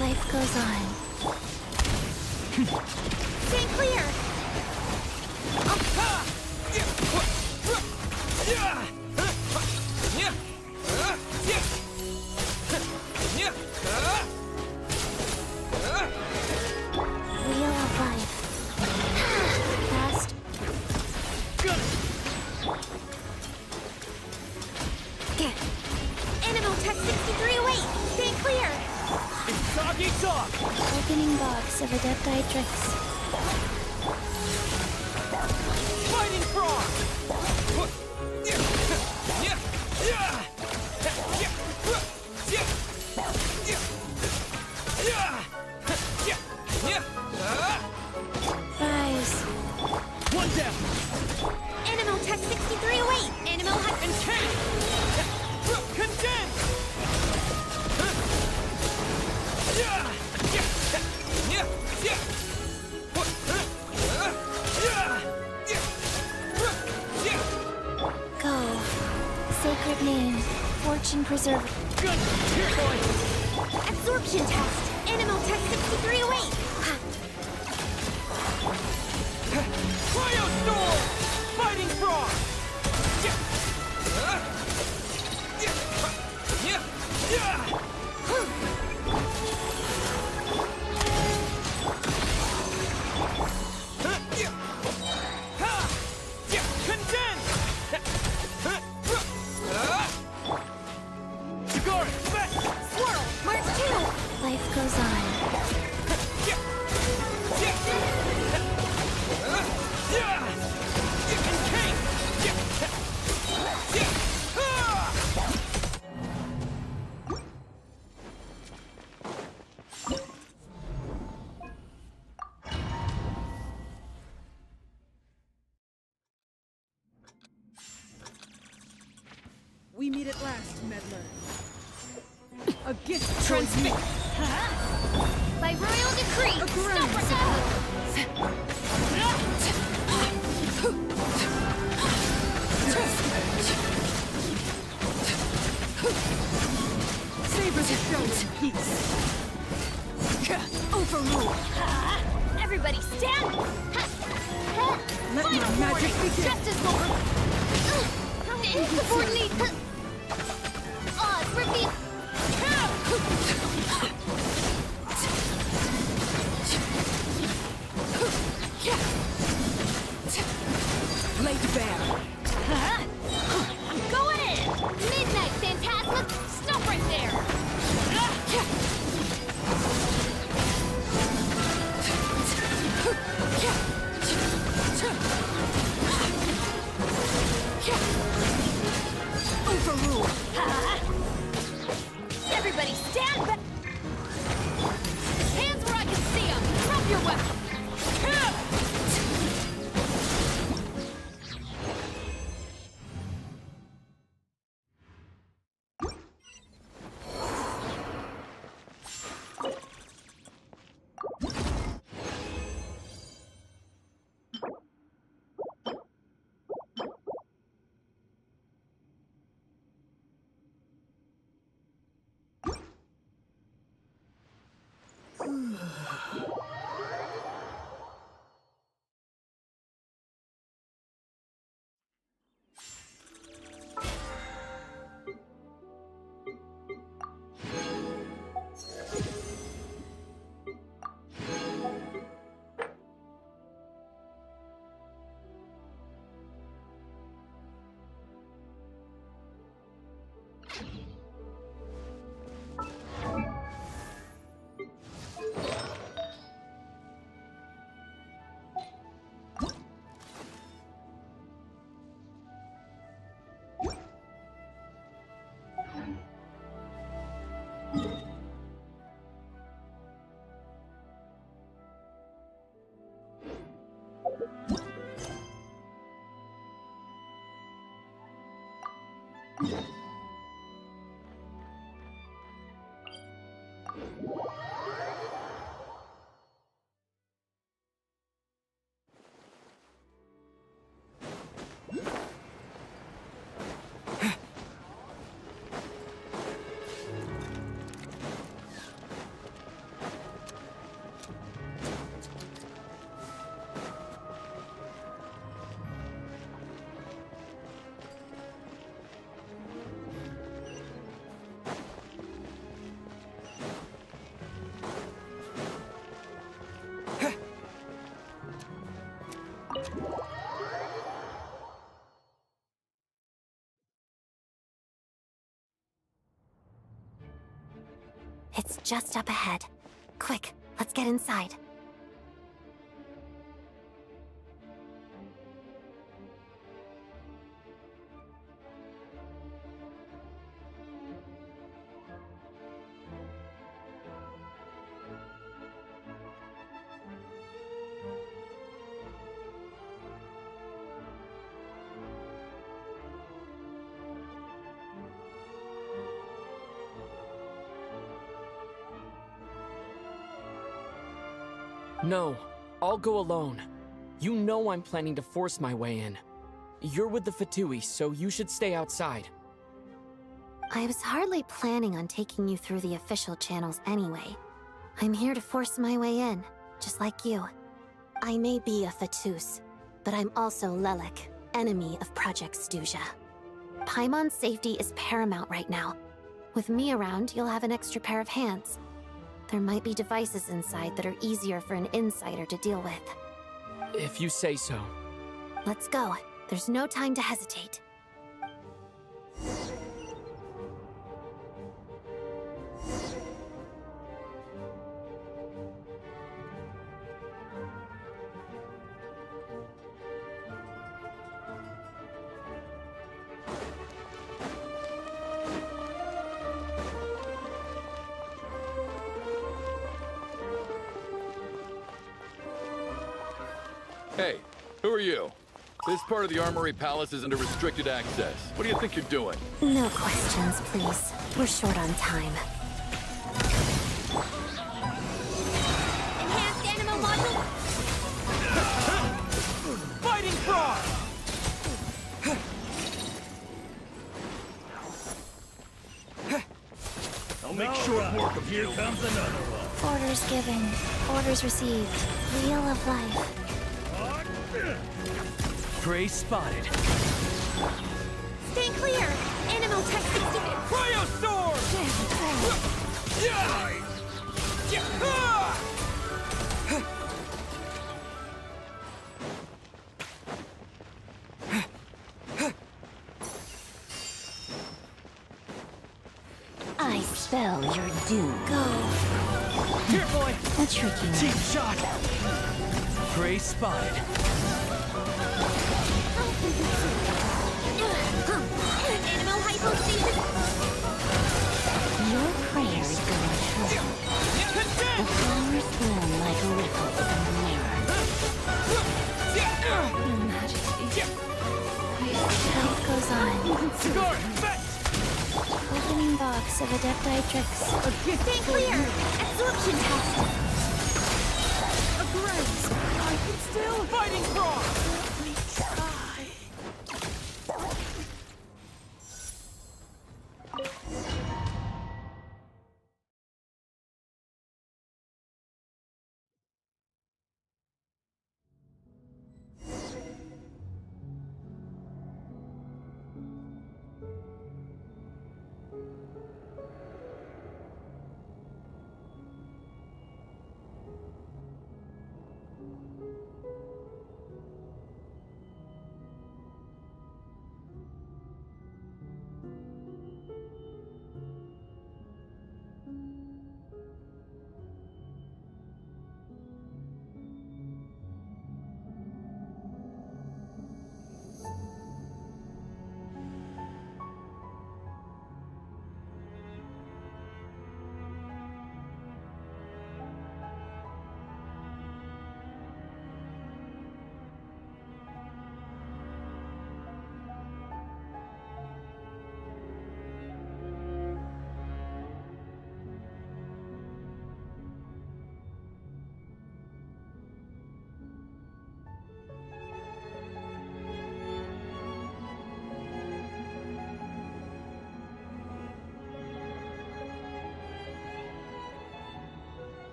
Life goes on. Stay clear! Wheel of life. Fast. Animal Tech 6308! Stay clear! Opening box of Adepti tricks. Fighting frog! Rise. One down! Animal Tech 6308! Animal has been Encased! Condemned! Go. Sacred name. Fortune preserver. Good! Here, boy! Absorption test. Animal Tech 6308. Cryostorm! Fighting frog! Swirl. March 2. Life goes on. We meet at last, meddler. A gift Transmit! By royal decree. A grand Sabers are shown in peace. Overrule. Everybody stand. Let my Final magic warning. begin. Justice will. Insubordinate. Odds repeat. Laid bare. I'm going in. Midnight Phantasma. Stop right there. Overrule. Everybody stand back! Hands where I can see them! Drop your weapon! It's just up ahead. Quick, let's get inside. No, I'll go alone. You know I'm planning to force my way in. You're with the Fatui, so you should stay outside. I was hardly planning on taking you through the official channels anyway. I'm here to force my way in, just like you. I may be a Fatus, but I'm also Lelek, enemy of Project Stuzha. Paimon's safety is paramount right now. With me around, you'll have an extra pair of hands. There might be devices inside that are easier for an insider to deal with. If you say so. Let's go. There's no time to hesitate. Hey, who are you? This part of the Armory Palace is under restricted access. What do you think you're doing? No questions, please. We're short on time. Enhanced animal module! Fighting frog! I'll make short work of you. Here comes another one. Orders given. Orders received. Wheel of life. Prey spotted. Stay clear! Animal Tech 60... Cryostorm! I spell your doom. Go. Here, boy. A tricky one. Cheap shot. Prey spotted. Animal hypostasis... Your Guard, fetch! Opening box of Adepti tricks. A gift Stay for clear! you. Absorption test! A grace. I can still Fighting frog!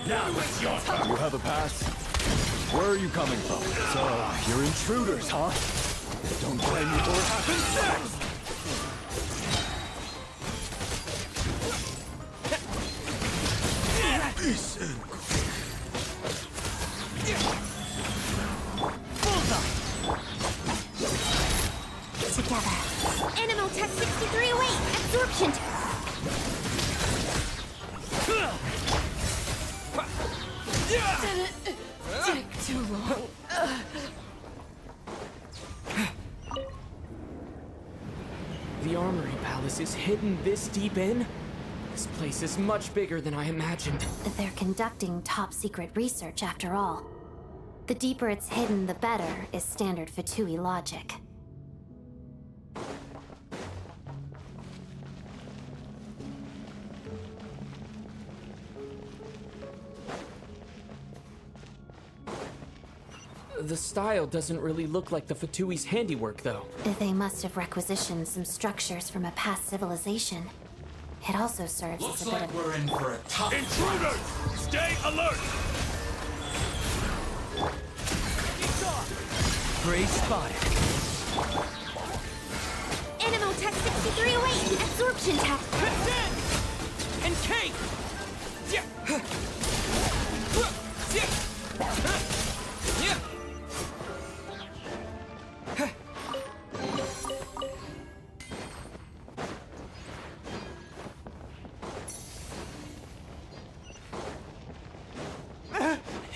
Now it's your turn. You have a pass? Where are you coming from? So, you're intruders, huh? Don't blame me for what happens next! Together. Animal Tech 63 away! Absorption! Take too long. The Armory Palace is hidden this deep in? This place is much bigger than I imagined. They're conducting top-secret research after all. The deeper it's hidden, the better, is standard Fatui logic. The style doesn't really look like the Fatui's handiwork, though. They must have requisitioned some structures from a past civilization. It also serves as a bit of... we're in for a tough intruders! Stay alert! Prey spotted. Animal Tech 63 away! Absorption tech! Descend! Encase!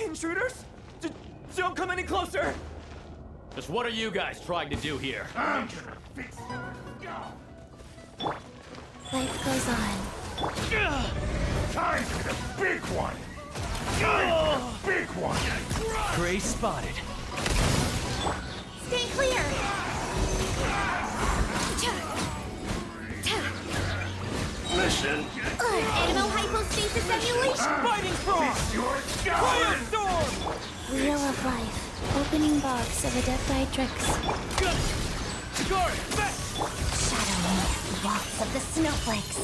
Intruders? Don't come any closer! Just what are you guys trying to do here? I'm gonna fix it. Life goes on. Time for the big one! Time for the big one! Prey spotted. Stay clear! Mission! Animal hypostasis emulation! Fighting frog! Your Firestorm! Wheel of Life. Opening box of Adepti-Trix. Guard! Back! Shadowing walks of the snowflakes.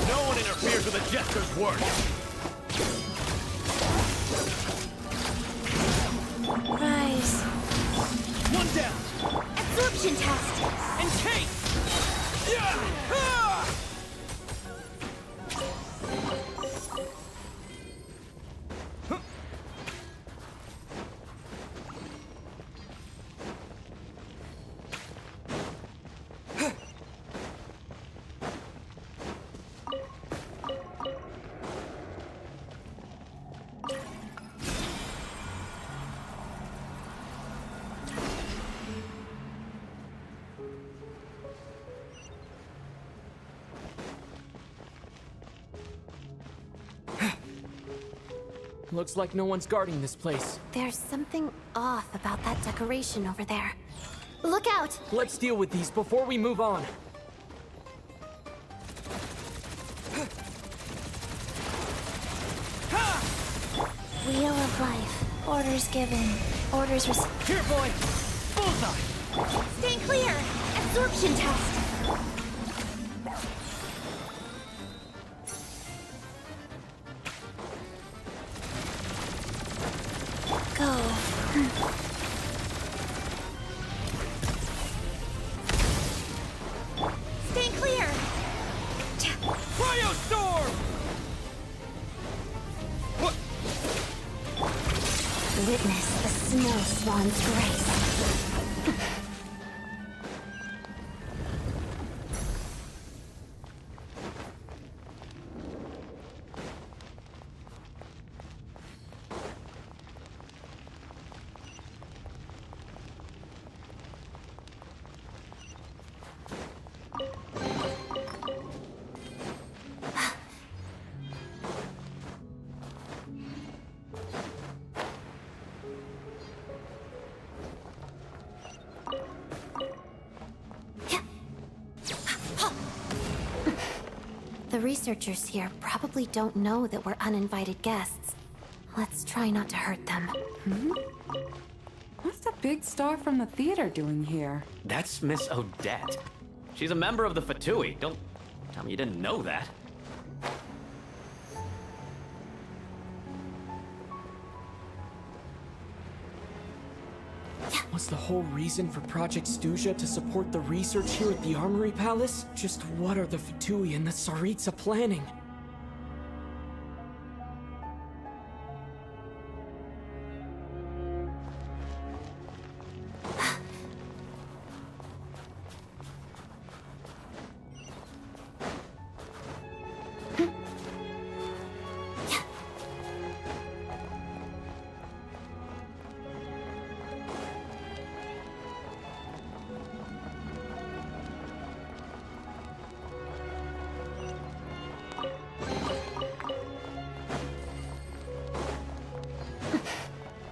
No one interferes with a jester's work! Rise. One down! Absorption test! Encase! Yeah! Ah! Looks like no one's guarding this place. There's something off about that decoration over there. Look out! Let's deal with these before we move on. Wheel of Life. Orders given. Orders received. Here, boy! Bullseye! Stay clear! Absorption test! Go. Stay clear! Cryostorm! What? Witness the snow swan's grace. The researchers here probably don't know that we're uninvited guests. Let's try not to hurt them. What's the big star from the theater doing here? That's Miss Odette. She's a member of the Fatui. Don't tell me you didn't know that. Was the whole reason for Project Stuja to support the research here at the Armory Palace? Just what are the Fatui and the Tsaritsa planning?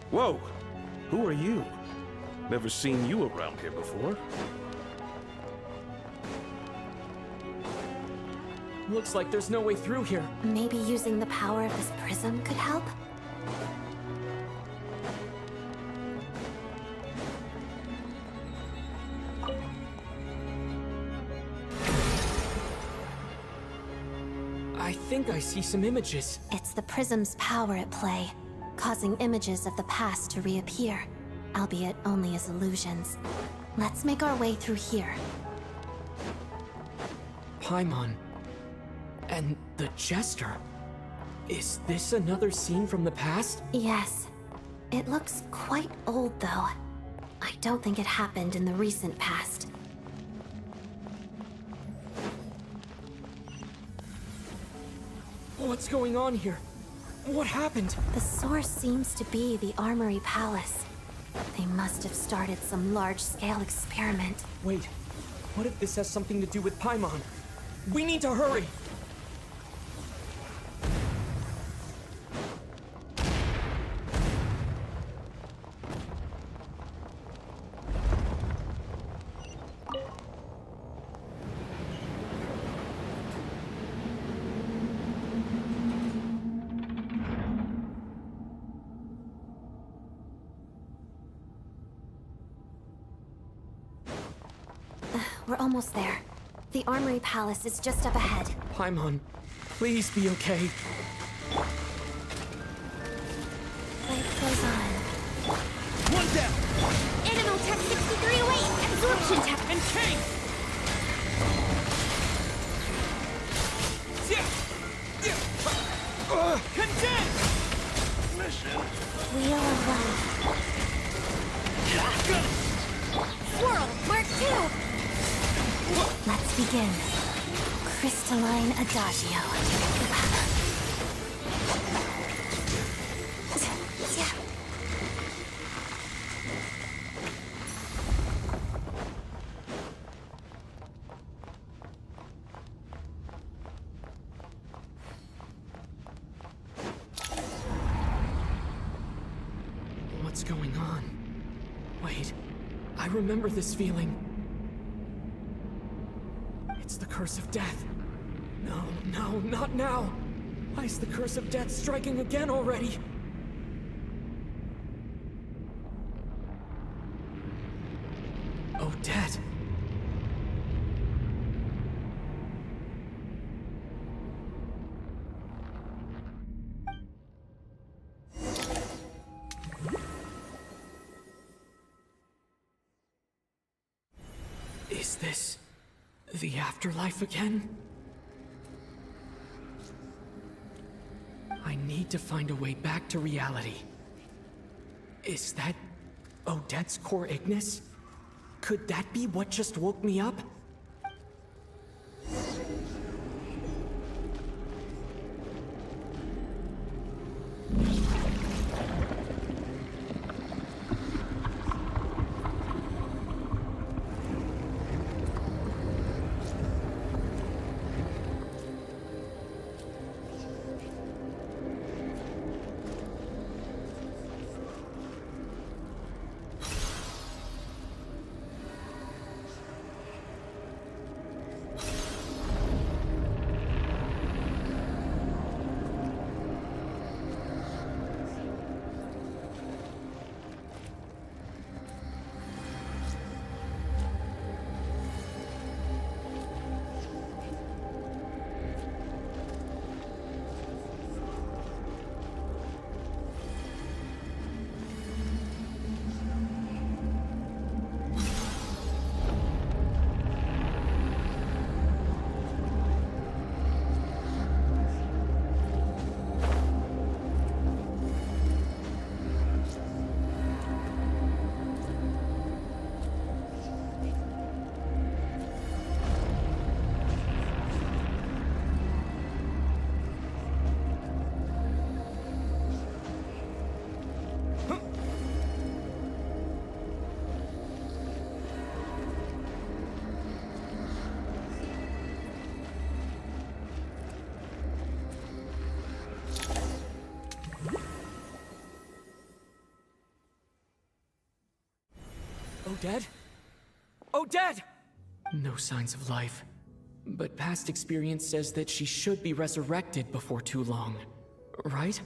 Whoa! Who are you? Never seen you around here before. Looks like there's no way through here. Maybe using the power of this prism could help? I think I see some images. It's the prism's power at play, causing images of the past to reappear, albeit only as illusions. Let's make our way through here. Paimon. And the Jester. Is this another scene from the past? Yes. It looks quite old, though. I don't think it happened in the recent past. What's going on here? What happened? The source seems to be the Armory Palace. They must have started some large-scale experiment. Wait, what if this has something to do with Paimon? We need to hurry! We're almost there. The Armory Palace is just up ahead. Paimon, please be okay. Life goes on. One down! Animal-Tech 6308! Absorption tech! And King! Condense! Mission. We are one. Swirl! Mark 2! Let's begin. Crystalline Adagio. What's going on? Wait, I remember this feeling. It's the curse of death. No, no, not now. Why is the curse of death striking again already? Odette. Is this the afterlife again? I need to find a way back to reality. Is that Odette's core Ignis? Could that be what just woke me up? Odette? Odette! No signs of life. But past experience says that she should be resurrected before too long. Right?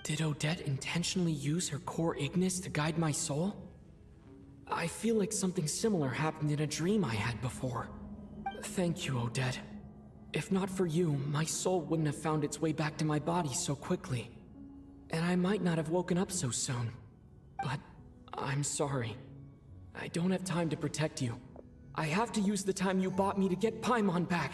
Did Odette intentionally use her core Ignis to guide my soul? I feel like something similar happened in a dream I had before. Thank you, Odette. If not for you, my soul wouldn't have found its way back to my body so quickly. And I might not have woken up so soon. But I'm sorry. I don't have time to protect you. I have to use the time you bought me to get Paimon back.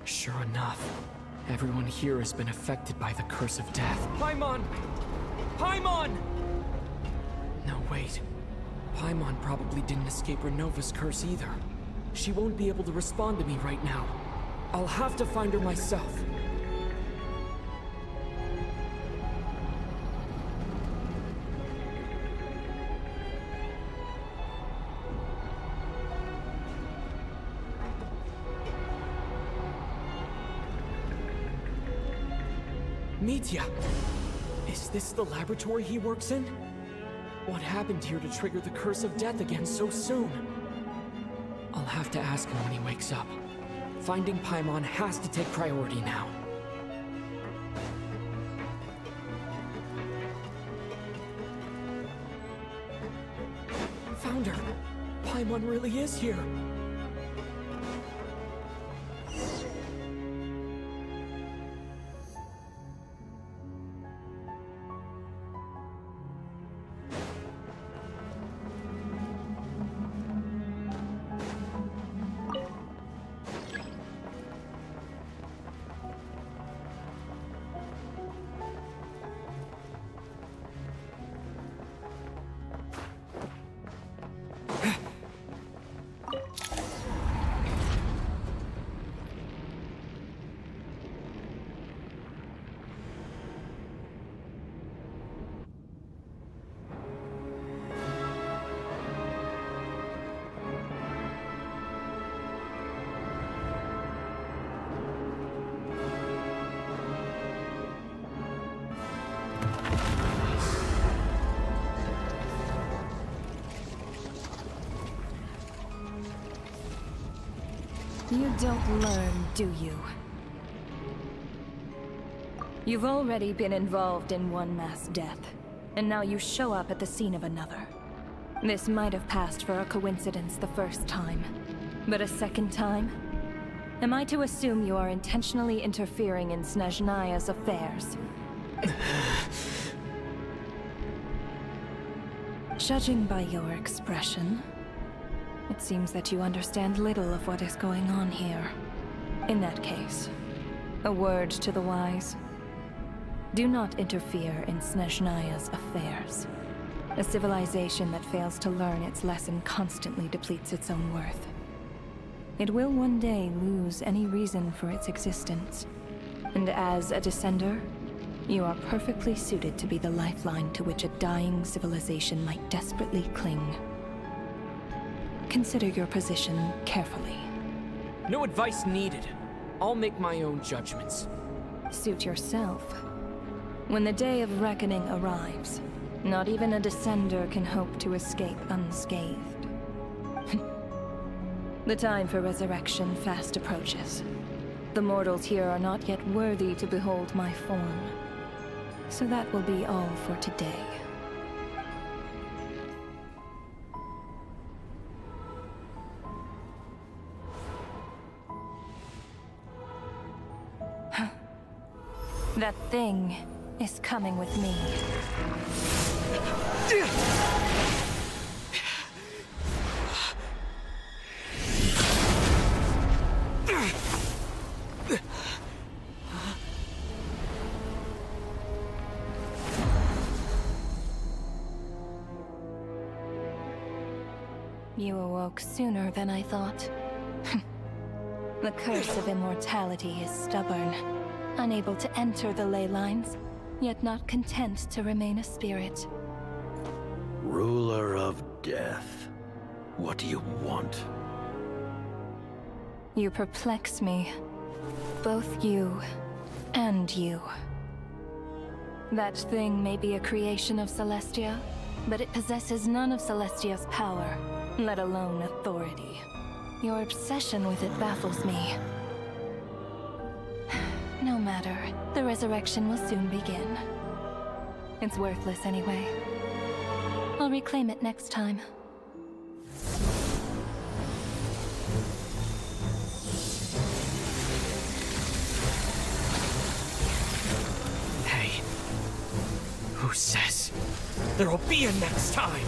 Sure enough, everyone here has been affected by the curse of death. Paimon! Paimon! No, wait. Paimon probably didn't escape Renova's curse either. She won't be able to respond to me right now. I'll have to find her myself. Mitya! Is this the laboratory he works in? What happened here to trigger the curse of death again so soon? I'll have to ask him when he wakes up. Finding Paimon has to take priority now. Found her! Paimon really is here! You don't learn, do you? You've already been involved in one mass death, and now you show up at the scene of another. This might have passed for a coincidence the first time, but a second time? Am I to assume you are intentionally interfering in Snezhnaya's affairs? Judging by your expression, it seems that you understand little of what is going on here. In that case, a word to the wise. Do not interfere in Snezhnaya's affairs. A civilization that fails to learn its lesson constantly depletes its own worth. It will one day lose any reason for its existence. And as a descender, you are perfectly suited to be the lifeline to which a dying civilization might desperately cling. Consider your position carefully. No advice needed. I'll make my own judgments. Suit yourself. When the day of reckoning arrives, not even a descender can hope to escape unscathed. The time for resurrection fast approaches. The mortals here are not yet worthy to behold my form. So that will be all for today. That thing is coming with me. You awoke sooner than I thought. The curse of immortality is stubborn, unable to enter the ley lines, yet not content to remain a spirit. Ruler of death. What do you want? You perplex me. Both you and you. That thing may be a creation of Celestia, but it possesses none of Celestia's power, let alone authority. Your obsession with it baffles me. No matter, the resurrection will soon begin. It's worthless anyway. I'll reclaim it next time. Hey, who says there'll be a next time?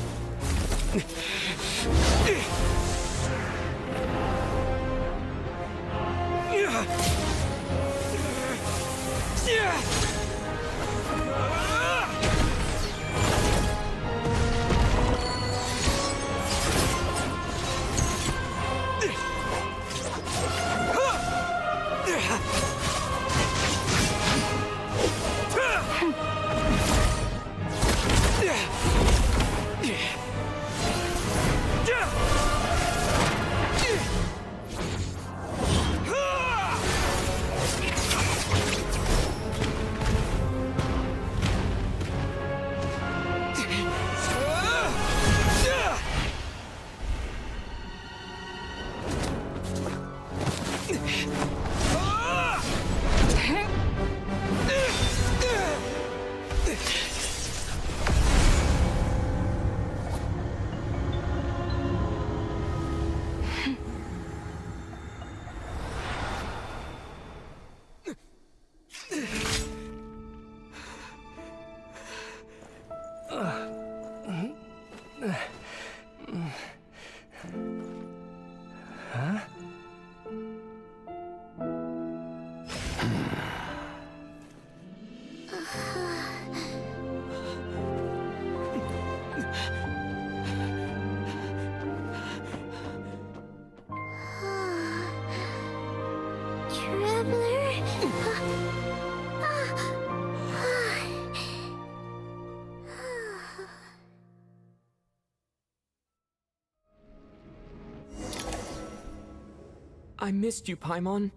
I missed you, Paimon.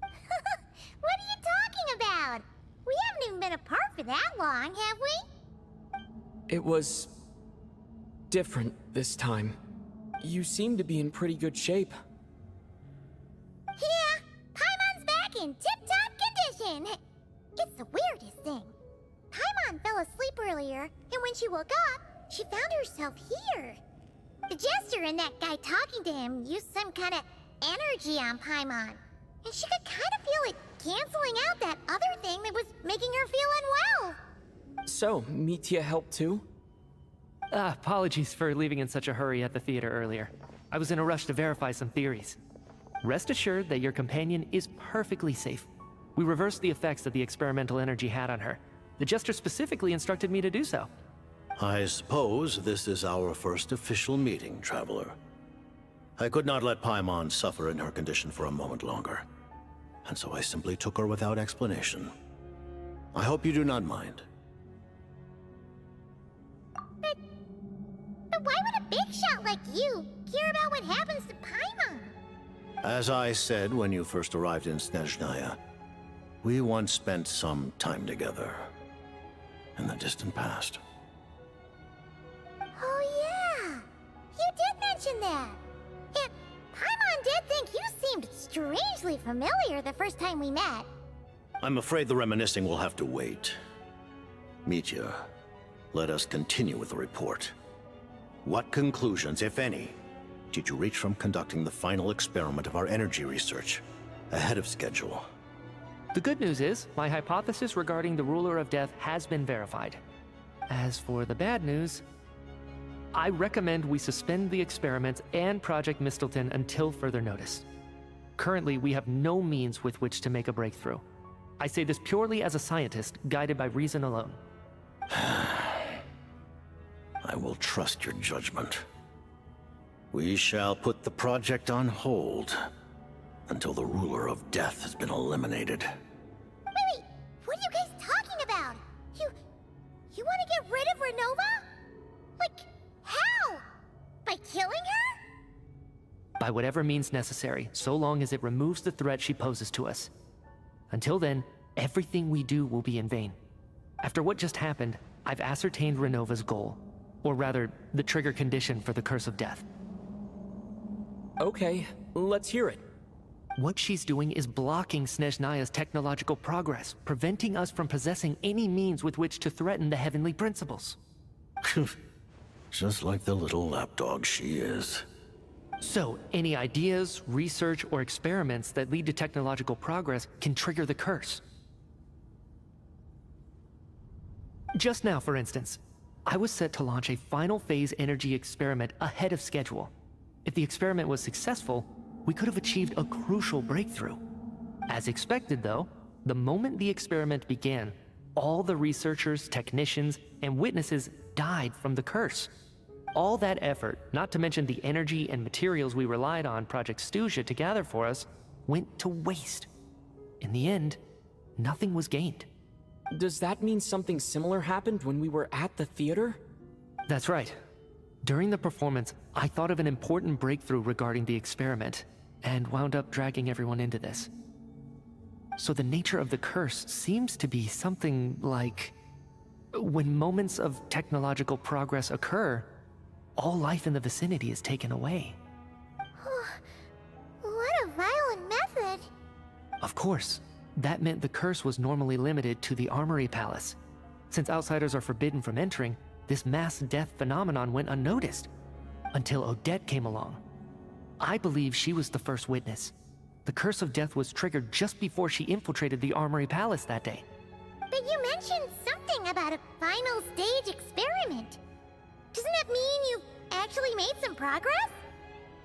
What are you talking about? We haven't even been apart for that long, have we? It was different this time. You seem to be in pretty good shape. Yeah, Paimon's back in tip-top condition. It's the weirdest thing. Paimon fell asleep earlier, and when she woke up, she found herself here. The jester and that guy talking to him used some kind of energy on Paimon, and she could kind of feel it canceling out that other thing that was making her feel unwell. So, Mitya helped too? Apologies for leaving in such a hurry at the theater earlier. I was in a rush to verify some theories. Rest assured that your companion is perfectly safe. We reversed the effects that the experimental energy had on her. The jester specifically instructed me to do so. I suppose this is our first official meeting, Traveler. I could not let Paimon suffer in her condition for a moment longer, and so I simply took her without explanation. I hope you do not mind. But why would a big shot like you care about what happens to Paimon? As I said when you first arrived in Snezhnaya, we once spent some time together in the distant past. Oh yeah, you did mention that. And Paimon did think you seemed strangely familiar the first time we met. I'm afraid the reminiscing will have to wait. Mitya, let us continue with the report. What conclusions, if any, did you reach from conducting the final experiment of our energy research ahead of schedule? The good news is, my hypothesis regarding the Ruler of Death has been verified. As for the bad news, I recommend we suspend the experiments and Project Mistelton until further notice. Currently, we have no means with which to make a breakthrough. I say this purely as a scientist, guided by reason alone. I will trust your judgment. We shall put the project on hold until the Ruler of Death has been eliminated. Wait, what are you guys talking about? You want to get rid of Renova? Like, how? By killing her? by whatever means necessary, so long as it removes the threat she poses to us. Until then, everything we do will be in vain. After what just happened, I've ascertained Renova's goal, or rather, the trigger condition for the Curse of Death. Okay, let's hear it. What she's doing is blocking Snezhnaya's technological progress, preventing us from possessing any means with which to threaten the heavenly principles. Just like the little lapdog she is. So, any ideas, research, or experiments that lead to technological progress can trigger the curse. Just now, for instance, I was set to launch a final phase energy experiment ahead of schedule. If the experiment was successful, we could have achieved a crucial breakthrough. As expected, though, the moment the experiment began, all the researchers, technicians, and witnesses died from the curse. All that effort, not to mention the energy and materials we relied on Project Snezhnaya to gather for us, went to waste. In the end, nothing was gained. Does that mean something similar happened when we were at the theater? That's right. During the performance, I thought of an important breakthrough regarding the experiment, and wound up dragging everyone into this. So the nature of the curse seems to be something like, when moments of technological progress occur, all life in the vicinity is taken away. What a violent method. Of course, that meant the curse was normally limited to the Armory Palace. Since outsiders are forbidden from entering, this mass death phenomenon went unnoticed, until Odette came along. I believe she was the first witness. The Curse of Death was triggered just before she infiltrated the Armory Palace that day. But you mentioned something about a final stage experiment. Doesn't that mean you've actually made some progress?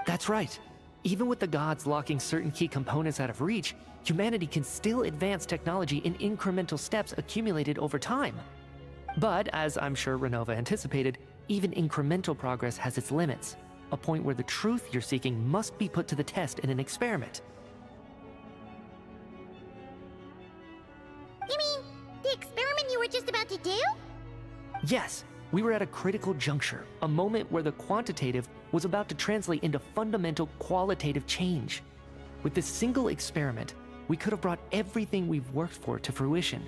That's right. Even with the gods locking certain key components out of reach, humanity can still advance technology in incremental steps accumulated over time. But, as I'm sure Renova anticipated, even incremental progress has its limits, a point where the truth you're seeking must be put to the test in an experiment. You mean, the experiment you were just about to do? Yes, we were at a critical juncture, a moment where the quantitative was about to translate into fundamental qualitative change. With this single experiment, we could have brought everything we've worked for to fruition.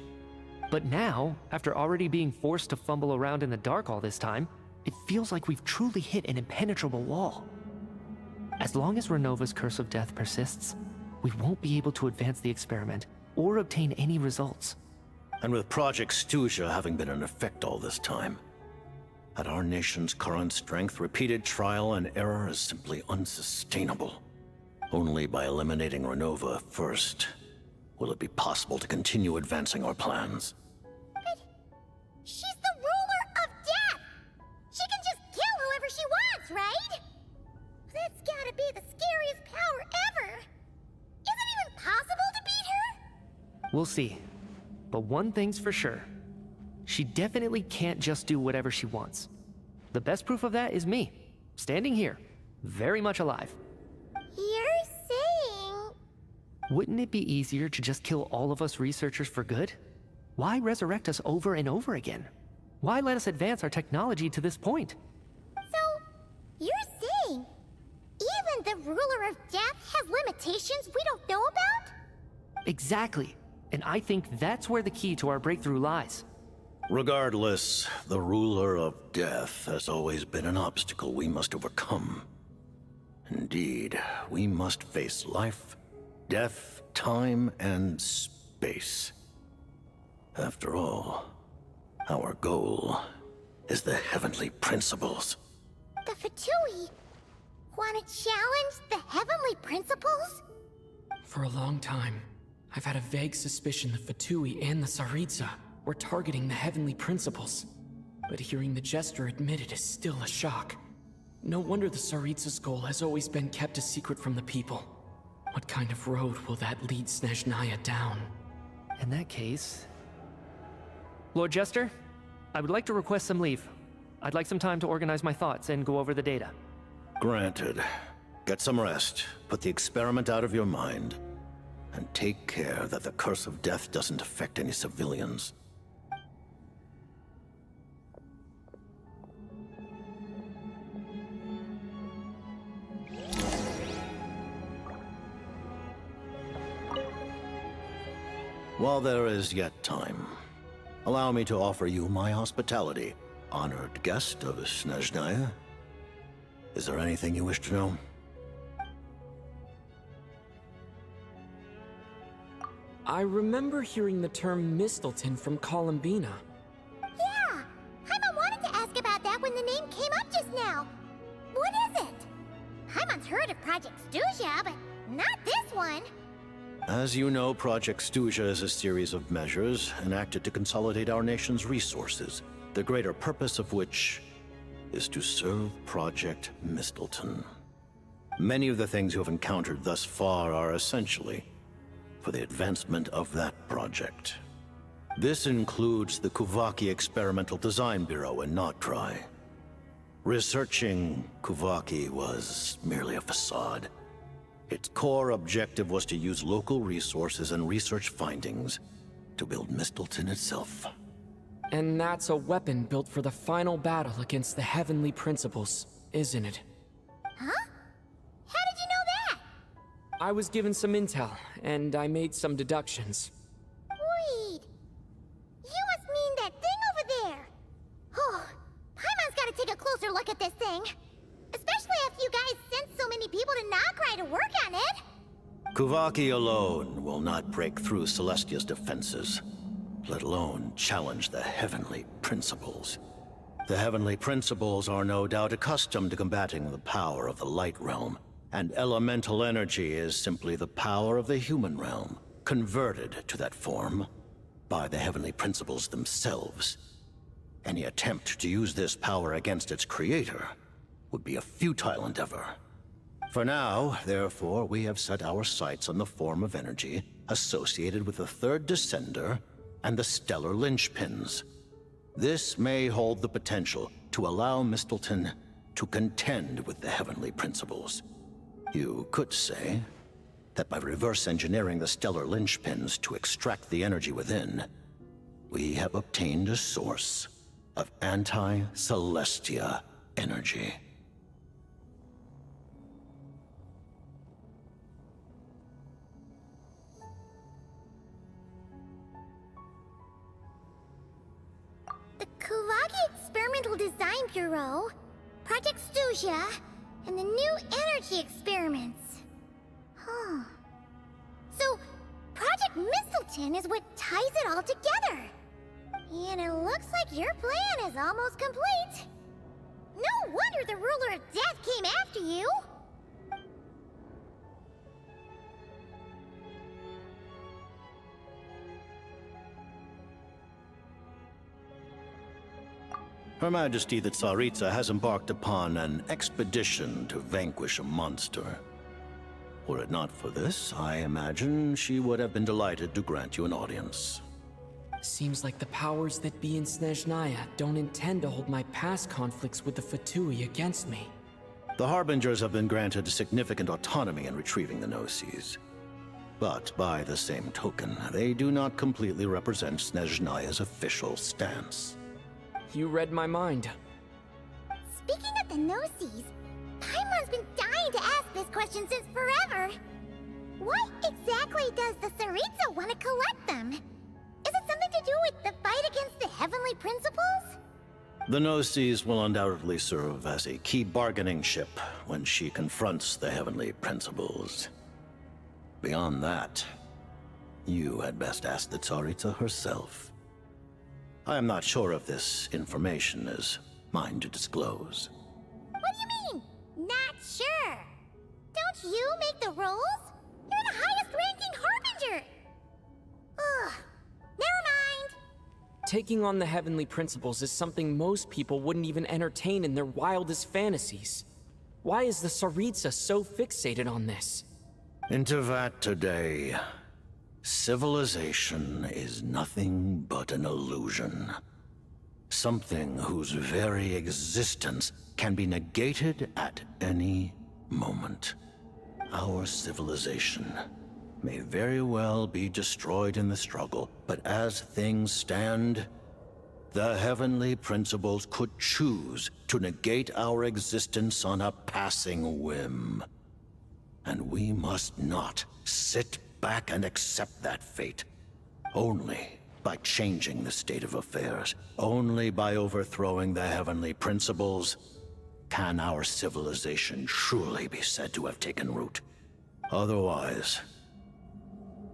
But now, after already being forced to fumble around in the dark all this time, it feels like we've truly hit an impenetrable wall. As long as Renova's Curse of Death persists, we won't be able to advance the experiment or obtain any results. And with Project Snezhnaya having been in effect all this time, at our nation's current strength, repeated trial and error is simply unsustainable. Only by eliminating Renova first will it be possible to continue advancing our plans. But she's the ruler of death! She can just kill whoever she wants, right? That's gotta be the scariest power ever! Is it even possible to beat her? We'll see. But one thing's for sure. She definitely can't just do whatever she wants. The best proof of that is me, standing here, very much alive. You're saying... Wouldn't it be easier to just kill all of us researchers for good? Why resurrect us over and over again? Why let us advance our technology to this point? So, you're saying even the ruler of death has limitations we don't know about? Exactly. And I think that's where the key to our breakthrough lies. Regardless, the ruler of death has always been an obstacle we must overcome. Indeed, we must face life, death, time, and space. After all, our goal is the heavenly principles. The Fatui want to challenge the heavenly principles? For a long time, I've had a vague suspicion the Fatui and the Tsaritsa were targeting the heavenly principles. But hearing the Jester admit it is still a shock. No wonder the Tsaritsa's goal has always been kept a secret from the people. What kind of road will that lead Snezhnaya down? In that case... Lord Jester, I would like to request some leave. I'd like some time to organize my thoughts and go over the data. Granted. Get some rest, put the experiment out of your mind, and take care that the Curse of Death doesn't affect any civilians. While there is yet time, allow me to offer you my hospitality, honored guest of Snezhnaya. Is there anything you wish to know? I remember hearing the term Mistleton from Columbina. Yeah, Paimon wanted to ask about that when the name came up just now. What is it? Paimon's heard of Project Snezhnaya, but not this one. As you know, Project Snezhnaya is a series of measures enacted to consolidate our nation's resources, the greater purpose of which is to serve Project Mistleton. Many of the things you have encountered thus far are essentially for the advancement of that project. This includes the Kuvaki Experimental Design Bureau in Notri. Researching Kuvaki was merely a facade. Its core objective was to use local resources and research findings to build Mistleton itself. And that's a weapon built for the final battle against the Heavenly Principles, isn't it? Huh? How did you know that? I was given some intel, and I made some deductions. Wait. You must mean that thing over there. Oh, Paimon's gotta take a closer look at this thing. Especially after you guys sent so many people to Notri to work on it. Kuvaki alone will not break through Celestia's defenses, let alone challenge the Heavenly Principles. The Heavenly Principles are no doubt accustomed to combating the power of the Light Realm, and elemental energy is simply the power of the human realm, converted to that form by the Heavenly Principles themselves. Any attempt to use this power against its creator would be a futile endeavor. For now, therefore, we have set our sights on the form of energy associated with the Third Descender and the Stellar Linchpins. This may hold the potential to allow Mistleton to contend with the Heavenly Principles. You could say that by reverse engineering the Stellar Linchpins to extract the energy within, we have obtained a source of anti-Celestia energy. The Kuvaki Experimental Design Bureau, Project Snezhnaya, and the new energy experiments. Huh. So, Project Mistleton is what ties it all together. And it looks like your plan is almost complete. No wonder the Ruler of Death came after you. Her Majesty the Tsaritsa has embarked upon an expedition to vanquish a monster. Were it not for this, I imagine she would have been delighted to grant you an audience. Seems like the powers that be in Snezhnaya don't intend to hold my past conflicts with the Fatui against me. The Harbingers have been granted significant autonomy in retrieving the Gnosis. But by the same token, they do not completely represent Snezhnaya's official stance. You read my mind. Speaking of the Gnosis, Paimon's been dying to ask this question since forever. Why exactly does the Tsaritsa want to collect them? Is it something to do with the fight against the Heavenly Principles? The Gnosis will undoubtedly serve as a key bargaining chip when she confronts the Heavenly Principles. Beyond that, you had best ask the Tsaritsa herself. I am not sure if this information is mine to disclose. What do you mean, not sure? Don't you make the rules? You're the highest-ranking Harbinger! Ugh, never mind. Taking on the Heavenly Principles is something most people wouldn't even entertain in their wildest fantasies. Why is the Tsaritsa so fixated on this? In Tevat today, civilization is nothing but an illusion. Something whose very existence can be negated at any moment. Our civilization may very well be destroyed in the struggle, but as things stand, the Heavenly Principles could choose to negate our existence on a passing whim. And we must not sit back and accept that fate. Only by changing the state of affairs, only by overthrowing the heavenly principles, can our civilization truly be said to have taken root. Otherwise,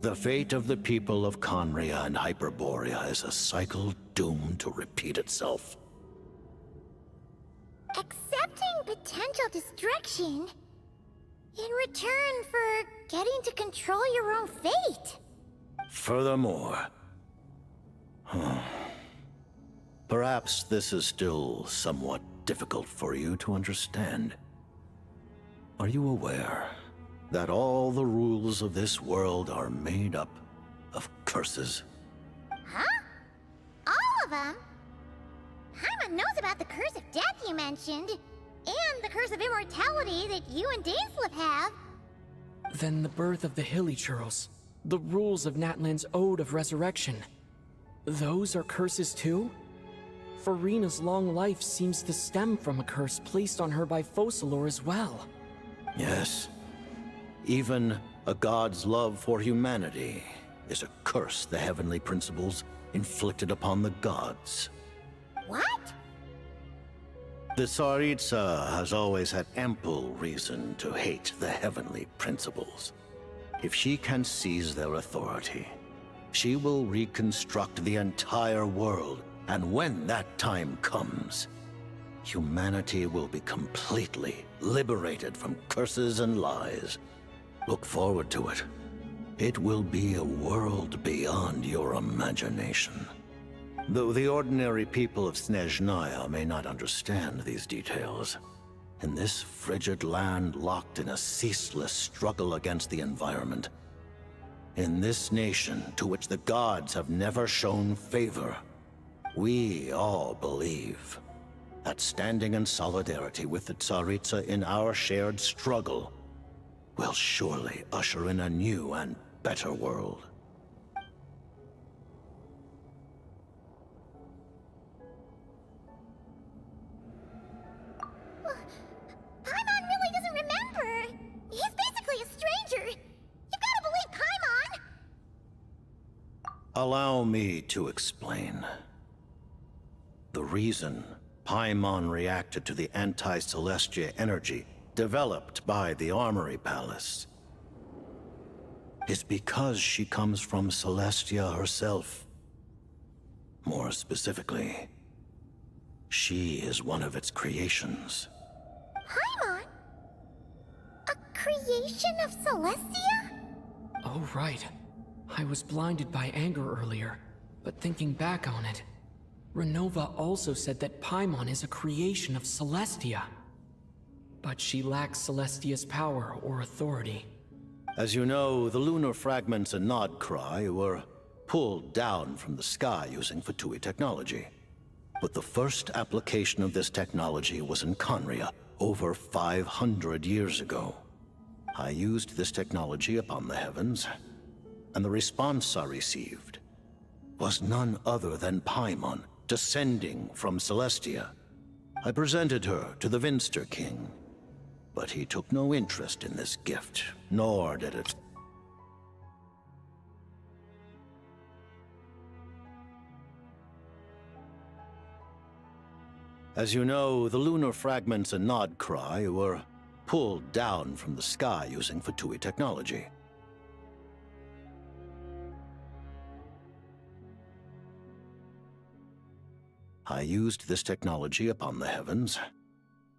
the fate of the people of Conria and Hyperborea is a cycle doomed to repeat itself. Accepting potential destruction in return for getting to control your own fate. Furthermore, perhaps this is still somewhat difficult for you to understand. Are you aware that all the rules of this world are made up of curses? Huh? All of them? Paimon knows about the curse of death you mentioned, and the curse of immortality that you and Dainsleif have. Then the birth of the Hilly-Churls, the rules of Natlan's Ode of Resurrection. Those are curses too? Farina's long life seems to stem from a curse placed on her by Focalor as well. Yes. Even a god's love for humanity is a curse the heavenly principles inflicted upon the gods. What? The Tsaritsa has always had ample reason to hate the heavenly principles. If she can seize their authority, she will reconstruct the entire world, and when that time comes, humanity will be completely liberated from curses and lies. Look forward to it. It will be a world beyond your imagination. Though the ordinary people of Snezhnaya may not understand these details, in this frigid land locked in a ceaseless struggle against the environment, in this nation to which the gods have never shown favor, we all believe that standing in solidarity with the Tsaritsa in our shared struggle will surely usher in a new and better world. Paimon really doesn't remember. He's basically a stranger. You've got to believe Paimon. Allow me to explain. The reason Paimon reacted to the anti-Celestia energy developed by the Armory Palace is because she comes from Celestia herself. More specifically, she is one of its creations. Paimon? A creation of Celestia? Oh, right. I was blinded by anger earlier, but thinking back on it, Renova also said that Paimon is a creation of Celestia. But she lacks Celestia's power or authority. As you know, the lunar fragments in Nodcry were pulled down from the sky using Fatui technology. But the first application of this technology was in Conria over 500 years ago. I used this technology upon the heavens, and the response I received was none other than Paimon descending from Celestia. I presented her to the Vinster King, but he took no interest in this gift, nor did it. As you know, the lunar fragments in Nodcry were pulled down from the sky using Fatui technology. I used this technology upon the heavens,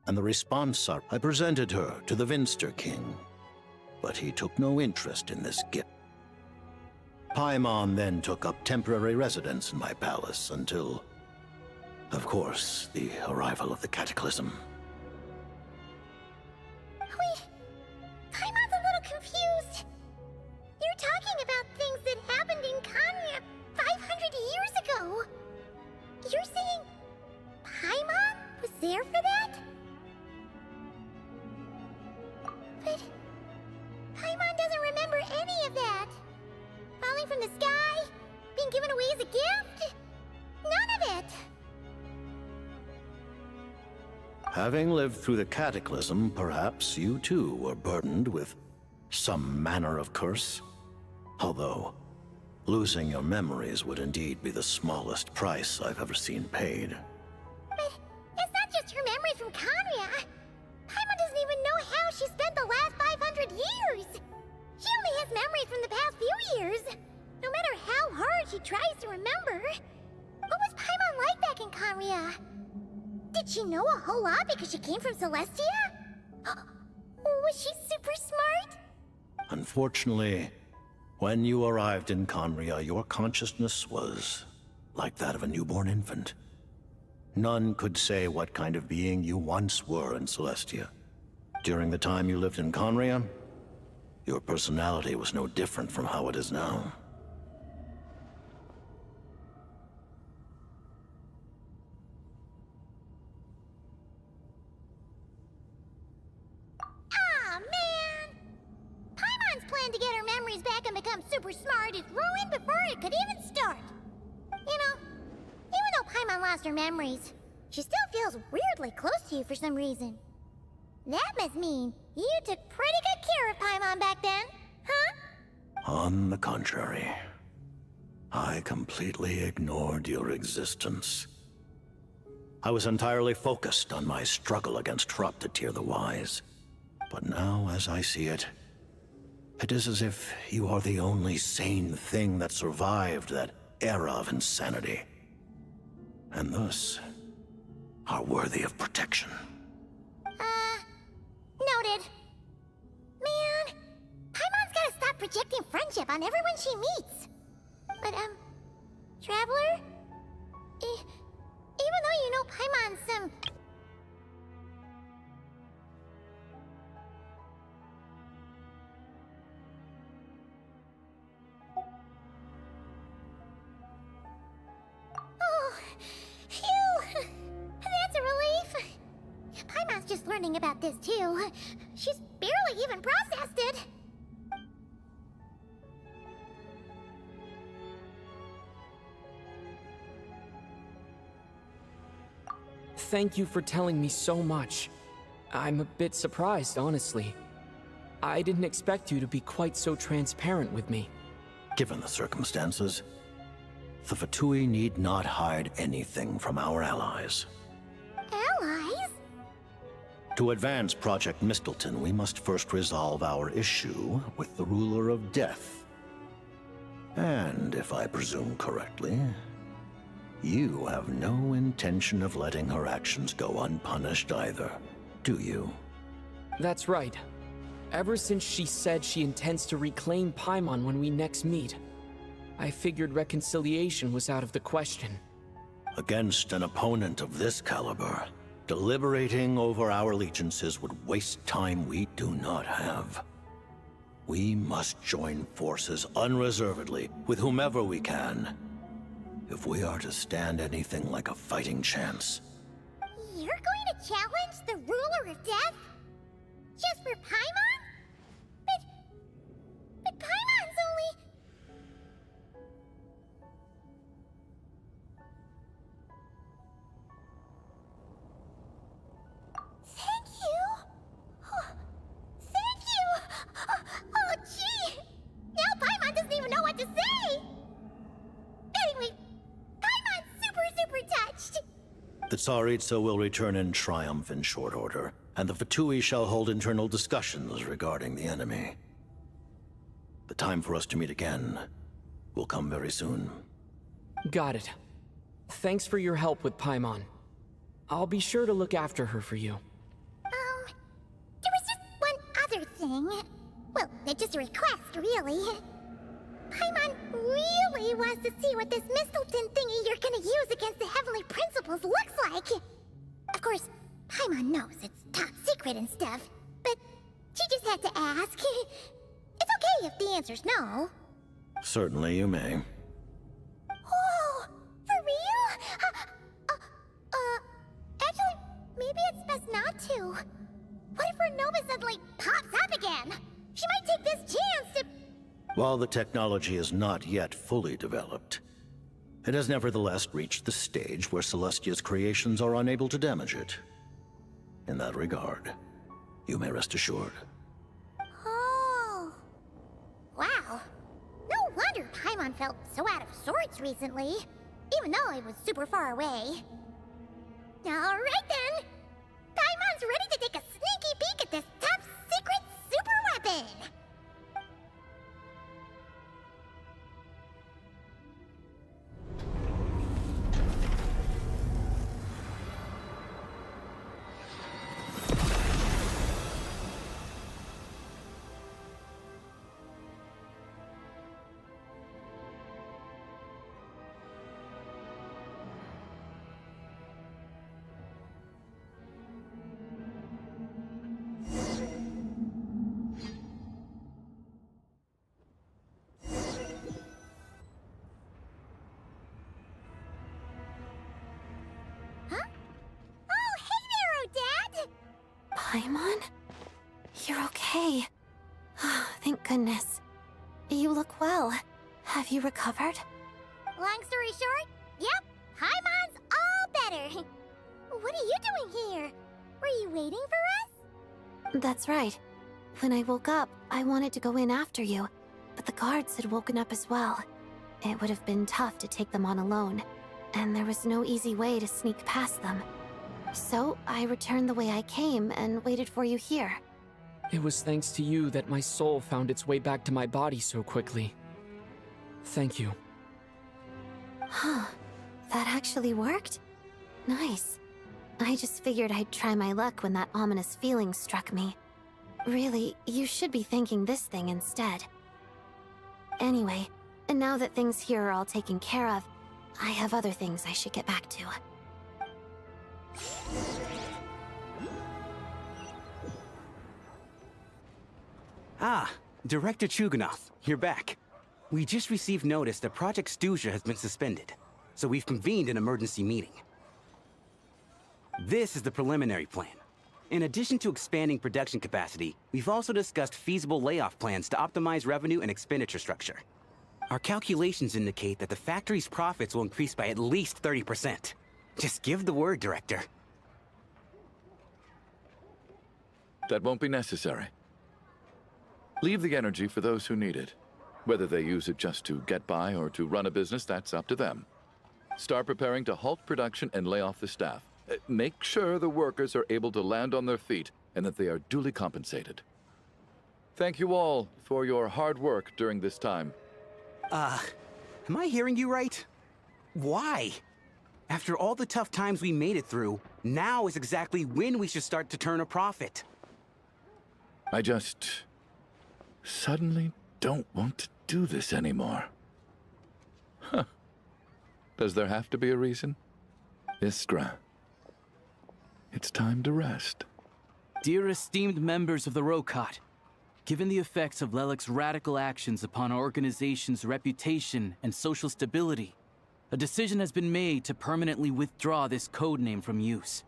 and the response I presented her to the Vinster King, but he took no interest in this gift. Paimon then took up temporary residence in my palace until, of course, the arrival of the Cataclysm. Wait, Paimon's a little confused. You're talking about things that happened in Conria 500 years ago. You're saying Paimon was there for that? But Paimon doesn't remember any of that. Falling from the sky, being given away as a gift, none of it. Having lived through the Cataclysm, perhaps you too were burdened with some manner of curse. Although, Losing your memories would indeed be the smallest price I've ever seen paid. But it's not just her memories from Conria. Paimon doesn't even know how she spent the last 500 years. She only has memories from the past few years. No matter how hard she tries to remember. What was Paimon like back in Conria? Did she know a whole lot because she came from Celestia? Was she super smart? Unfortunately, when you arrived in Conria, your consciousness was like that of a newborn infant. None could say what kind of being you once were in Celestia. During the time you lived in Conria, your personality was no different from how it is now. Aw, man! Paimon's plan to get her memories back and become super smart is ruined before it could even start. You know, even though Paimon lost her memories, she still feels weirdly close to you for some reason. That must mean you took pretty good care of Paimon back then, huh? On the contrary, I completely ignored your existence. I was entirely focused on my struggle against Troptatir the Wise. But now, as I see it, it is as if you are the only sane thing that survived that era of insanity. And thus, are worthy of protection. Noted. Man, Paimon's gotta stop projecting friendship on everyone she meets. But, Traveler? Even though you know Paimon's some... Oh, phew! That's a relief. Paimon's just learning about this too. She's barely even processed it. Thank you for telling me so much. I'm a bit surprised, honestly. I didn't expect you to be quite so transparent with me. Given the circumstances, the Fatui need not hide anything from our allies. Allies? To advance Project Mistleton, we must first resolve our issue with the Ruler of Death. And, if I presume correctly, you have no intention of letting her actions go unpunished either, do you? That's right. Ever since she said she intends to reclaim Paimon when we next meet, I figured reconciliation was out of the question. Against an opponent of this caliber, deliberating over our allegiances would waste time we do not have. We must join forces unreservedly with whomever we can, if we are to stand anything like a fighting chance. You're going to challenge the Ruler of Death? Just for Paimon? But Paimon's only... Thank you! Thank you! Oh, gee! Now Paimon doesn't even know what to say! Anyway, Paimon's super touched! The Tsaritsa will return in triumph in short order, and the Fatui shall hold internal discussions regarding the enemy. The time for us to meet again will come very soon. Got it. Thanks for your help with Paimon. I'll be sure to look after her for you. There was just one other thing. Well, it's just a request, really. Paimon really wants to see what this Mistleton thingy you're gonna use against the Heavenly Principles looks like. Of course, Paimon knows it's top secret and stuff, but she just had to ask. It's okay if the answer's no. Certainly you may. Oh, for real? Actually, maybe it's best not to. What if her Nova suddenly pops up again? She might take this chance to... While the technology is not yet fully developed, it has nevertheless reached the stage where Celestia's creations are unable to damage it. In that regard, you may rest assured. Oh. Wow. No wonder Paimon felt so out of sorts recently, even though I was super far away. Alright then! Paimon's ready to take a sneaky peek at this top secret super weapon! Paimon? You're okay. Thank goodness. You look well. Have you recovered? Long story short, yep, Paimon's all better. What are you doing here? Were you waiting for us? That's right. When I woke up, I wanted to go in after you, but the guards had woken up as well. It would have been tough to take them on alone, and there was no easy way to sneak past them. So, I returned the way I came and waited for you here. It was thanks to you that my soul found its way back to my body so quickly. Thank you. Huh. That actually worked? Nice. I just figured I'd try my luck when that ominous feeling struck me. Really, you should be thanking this thing instead. Anyway, and now that things here are all taken care of, I have other things I should get back to. Ah, Director Chuganov, you're back. We just received notice that Project Snezhnaya has been suspended, so we've convened an emergency meeting. This is the preliminary plan. In addition to expanding production capacity, we've also discussed feasible layoff plans to optimize revenue and expenditure structure. Our calculations indicate that the factory's profits will increase by at least 30%. Just give the word, Director. That won't be necessary. Leave the energy for those who need it. Whether they use it just to get by or to run a business, that's up to them. Start preparing to halt production and lay off the staff. Make sure the workers are able to land on their feet and that they are duly compensated. Thank you all for your hard work during this time. Am I hearing you right? Why? After all the tough times we made it through, now is exactly when we should start to turn a profit. I just suddenly don't want to do this anymore. Huh. Does there have to be a reason? Iskra, it's time to rest. Dear esteemed members of the Rokot, given the effects of Lelik's radical actions upon our organization's reputation and social stability, a decision has been made to permanently withdraw this codename from use.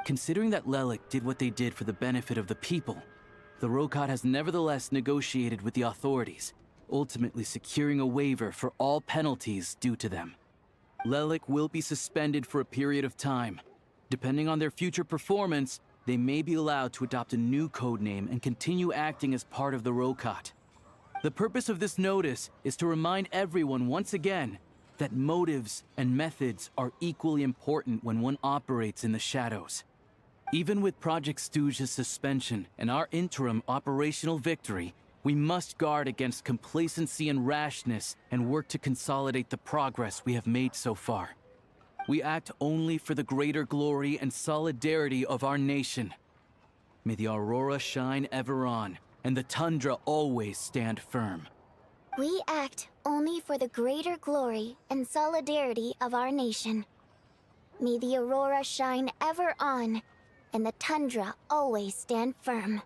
Considering that Lelik did what they did for the benefit of the people, the Rokot has nevertheless negotiated with the authorities, ultimately securing a waiver for all penalties due to them. Lelik will be suspended for a period of time. Depending on their future performance, they may be allowed to adopt a new codename and continue acting as part of the Rokot. The purpose of this notice is to remind everyone once again that motives and methods are equally important when one operates in the shadows. Even with Project Snezhnaya's suspension and our interim operational victory, we must guard against complacency and rashness and work to consolidate the progress we have made so far. We act only for the greater glory and solidarity of our nation. May the aurora shine ever on, and the tundra always stand firm. We act only for the greater glory and solidarity of our nation. May the aurora shine ever on, and the tundra always stand firm.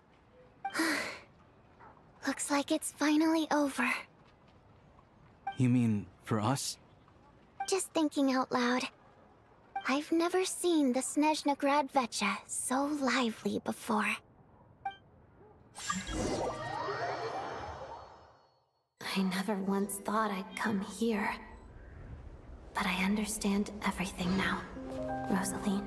Looks like it's finally over. You mean for us? Just thinking out loud. I've never seen the Snezhnaya Gradvecha so lively before. I never once thought I'd come here. But I understand everything now, Rosaline.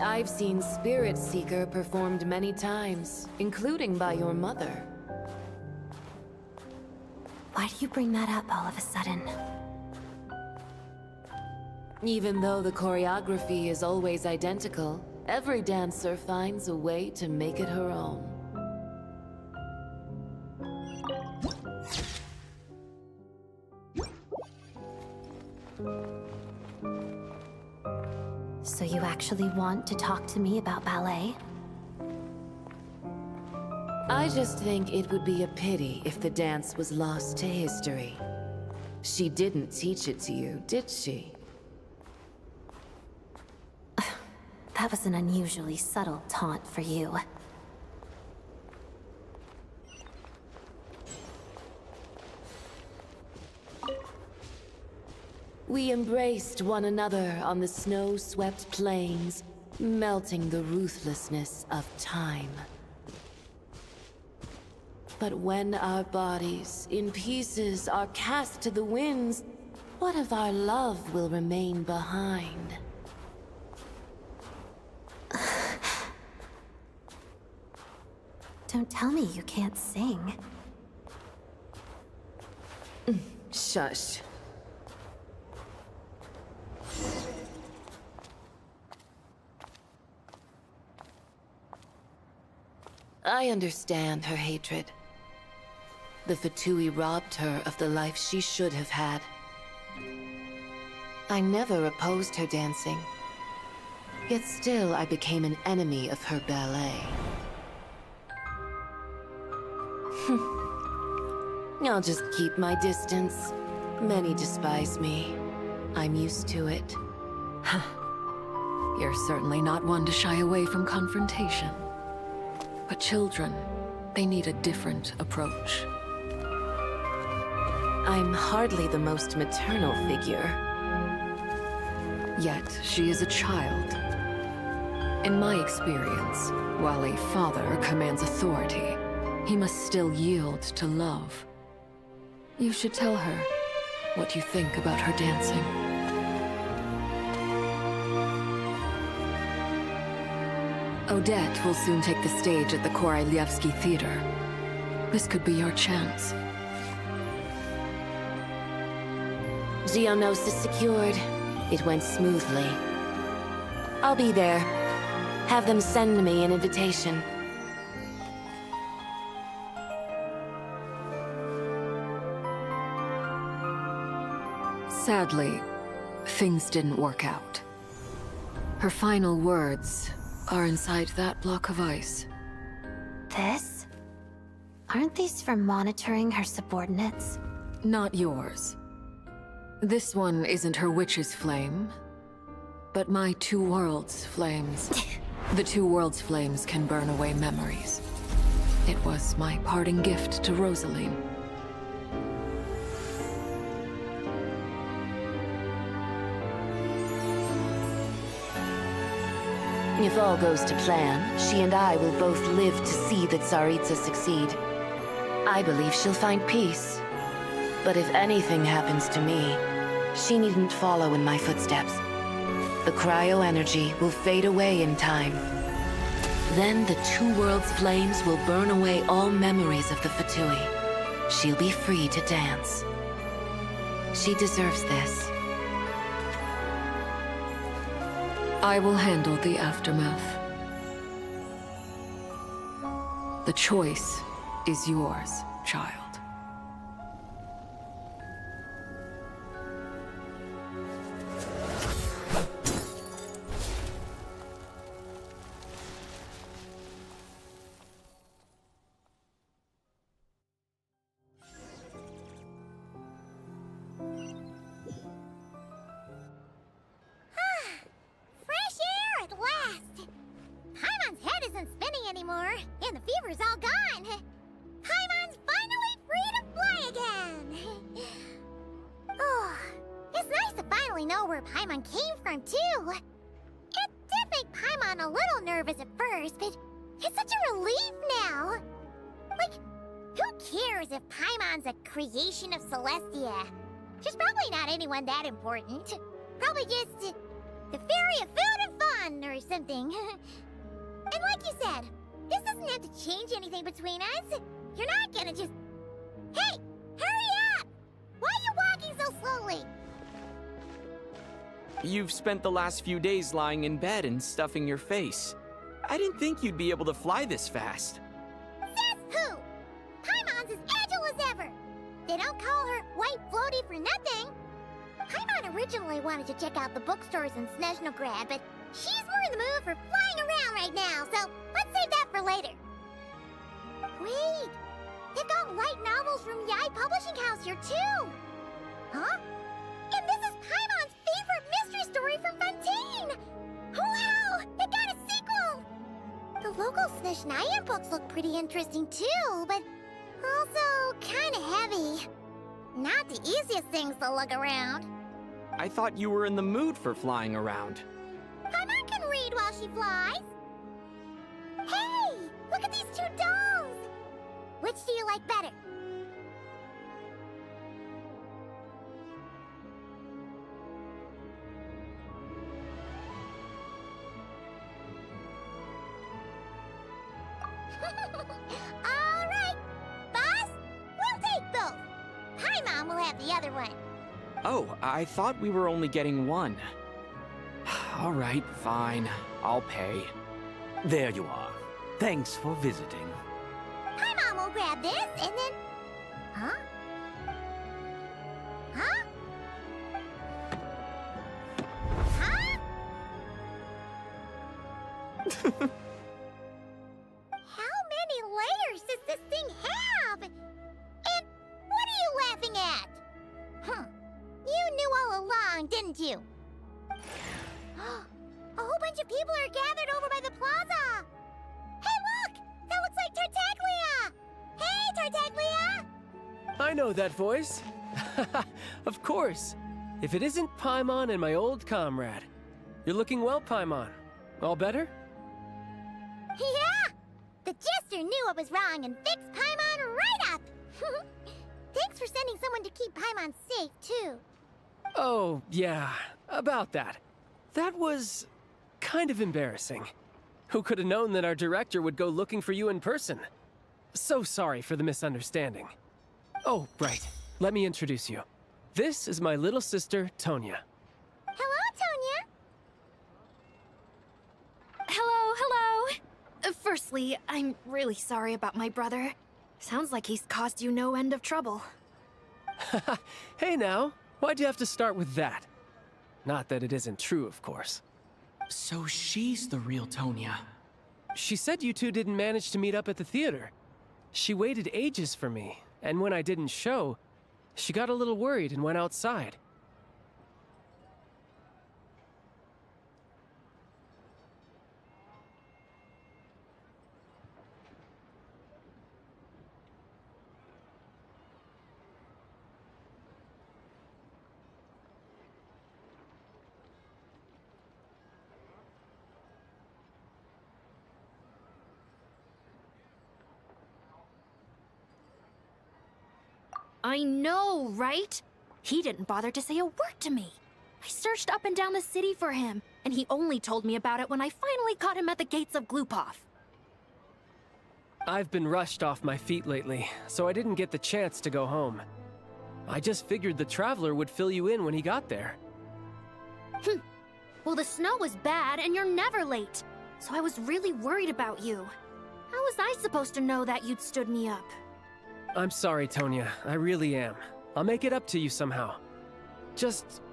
I've seen Spirit Seeker performed many times, including by your mother. Why do you bring that up all of a sudden? Even though the choreography is always identical, every dancer finds a way to make it her own. So you actually want to talk to me about ballet? I just think it would be a pity if the dance was lost to history. She didn't teach it to you, did she? That was an unusually subtle taunt for you. We embraced one another on the snow-swept plains, melting the ruthlessness of time. But when our bodies, in pieces, are cast to the winds, what of our love will remain behind? Don't tell me you can't sing. Shush. I understand her hatred. The Fatui robbed her of the life she should have had. I never opposed her dancing. Yet still I became an enemy of her ballet. I'll just keep my distance. Many despise me. I'm used to it. You're certainly not one to shy away from confrontation. But children, they need a different approach. I'm hardly the most maternal figure. Yet, she is a child. In my experience, while a father commands authority, he must still yield to love. You should tell her what you think about her dancing. Odette will soon take the stage at the Koralyevsky Theater. This could be your chance. Geonosis secured. It went smoothly. I'll be there. Have them send me an invitation. Sadly, things didn't work out. Her final words are inside that block of ice. This? Aren't these for monitoring her subordinates? Not yours. This one isn't her witch's flame, but my two worlds' flames. The two worlds' flames can burn away memories. It was my parting gift to Rosaline. If all goes to plan, she and I will both live to see the Tsaritsa succeed. I believe she'll find peace. But if anything happens to me, she needn't follow in my footsteps. The cryo-energy will fade away in time. Then the two worlds' flames will burn away all memories of the Fatui. She'll be free to dance. She deserves this. I will handle the aftermath. The choice is yours, child. Fresh air at last! Paimon's head isn't spinning anymore, and the fever's all gone. Paimon's finally free to fly again! Oh, it's nice to finally know where Paimon came from, too. It did make Paimon a little nervous at first, but it's such a relief now. Like, who cares if Paimon's a creation of Celestia? She's probably not anyone that important. Probably just the fairy of food and fun. Paimon or something. And like you said, this doesn't have to change anything between us. You're not gonna just... Hey! Hurry up! Why are you walking so slowly? You've spent the last few days lying in bed and stuffing your face. I didn't think you'd be able to fly this fast. Says who? Paimon's as agile as ever. They don't call her White Floaty for nothing. Paimon originally wanted to check out the bookstores in Snezhnaya, but she's more in the mood for flying around right now, so let's save that for later. Wait, they've got light novels from Yai Publishing House here too. Huh? And this is Paimon's favorite mystery story from Fontaine! Wow! It got a sequel! The local Snezhnaya books look pretty interesting too, but also kinda heavy. Not the easiest things to look around. I thought you were in the mood for flying around. Paimon can read while she flies. Hey! Look at these two dolls! Which do you like better? All right, boss, we'll take both. Paimon will have the other one. Oh, I thought we were only getting one. All right, fine. I'll pay. There you are. Thanks for visiting. Paimon will grab this and then... Huh? Huh? Huh? How many layers does this thing have? And what are you laughing at? Huh. You knew all along, didn't you? A whole bunch of people are gathered over by the plaza. Hey, look! That looks like Tartaglia! Hey, Tartaglia! I know that voice. Of course. If it isn't Paimon and my old comrade. You're looking well, Paimon. All better? Yeah! The jester knew I was wrong and fixed Paimon right up! Thanks for sending someone to keep Paimon safe, too. Oh, yeah. About that. That was... kind of embarrassing. Who could have known that our director would go looking for you in person? So sorry for the misunderstanding. Oh, right. Let me introduce you. This is my little sister, Tonya. Hello, Tonya! Hello, hello! Firstly, I'm really sorry about my brother. Sounds like he's caused you no end of trouble. Hey now, why'd you have to start with that? Not that it isn't true, of course. So she's the real Tonya. She said you two didn't manage to meet up at the theater. She waited ages for me, and when I didn't show, she got a little worried and went outside. I know, right? He didn't bother to say a word to me. I searched up and down the city for him, and he only told me about it when I finally caught him at the gates of Glupov. I've been rushed off my feet lately, so I didn't get the chance to go home. I just figured the Traveler would fill you in when he got there. Well, the snow was bad, and you're never late. So I was really worried about you. How was I supposed to know that you'd stood me up? I'm sorry, Tonya. I really am. I'll make it up to you somehow. Just...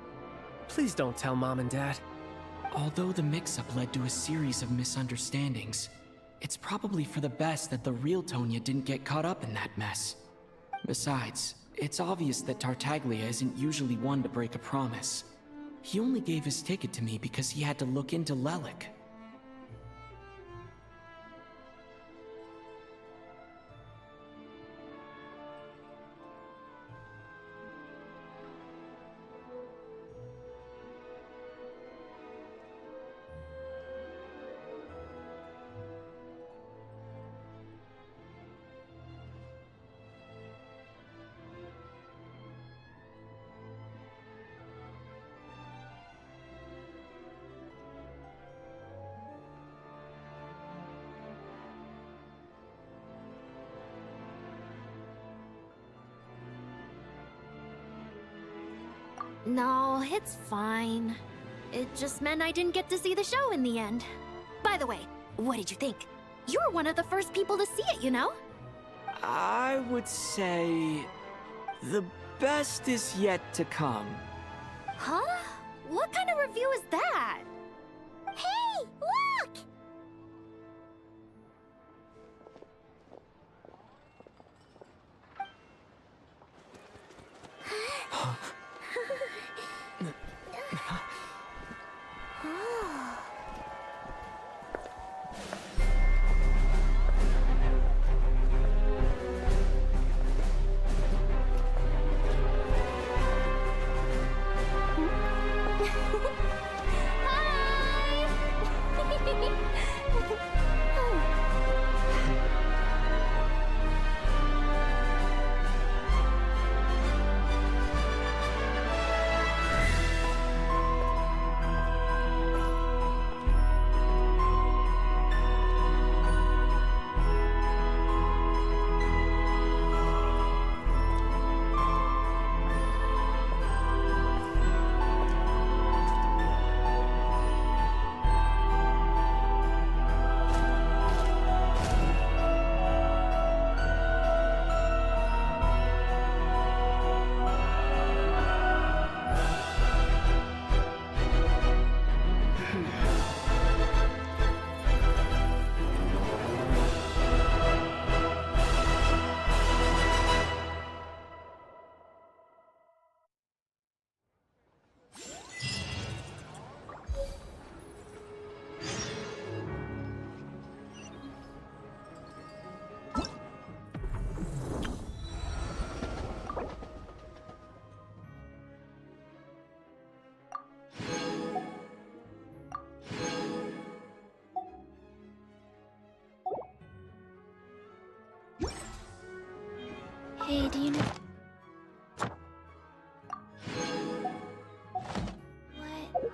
please don't tell Mom and Dad. Although the mix-up led to a series of misunderstandings, it's probably for the best that the real Tonya didn't get caught up in that mess. Besides, it's obvious that Tartaglia isn't usually one to break a promise. He only gave his ticket to me because he had to look into Lelik. No, it's fine. It just meant I didn't get to see the show in the end. By the way, what did you think? You were one of the first people to see it, you know? I would say the best is yet to come. Huh? What kind of review is that? Hey, look! Hey, do you know... What?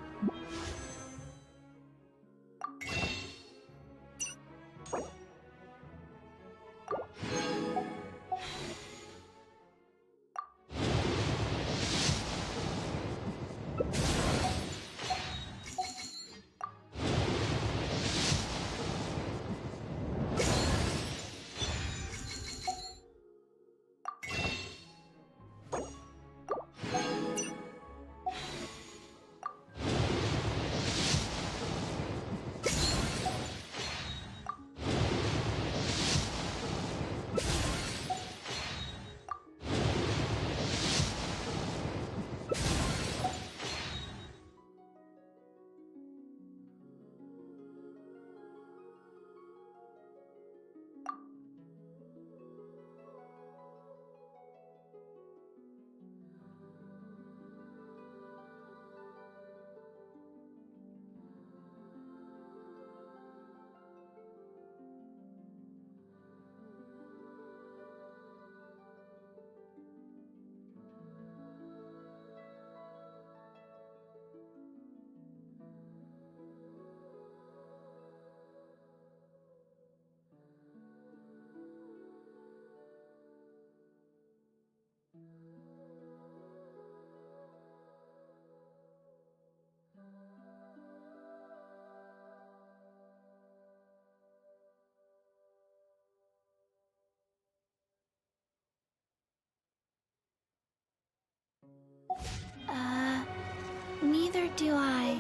Neither do I.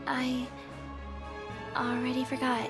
I already forgot.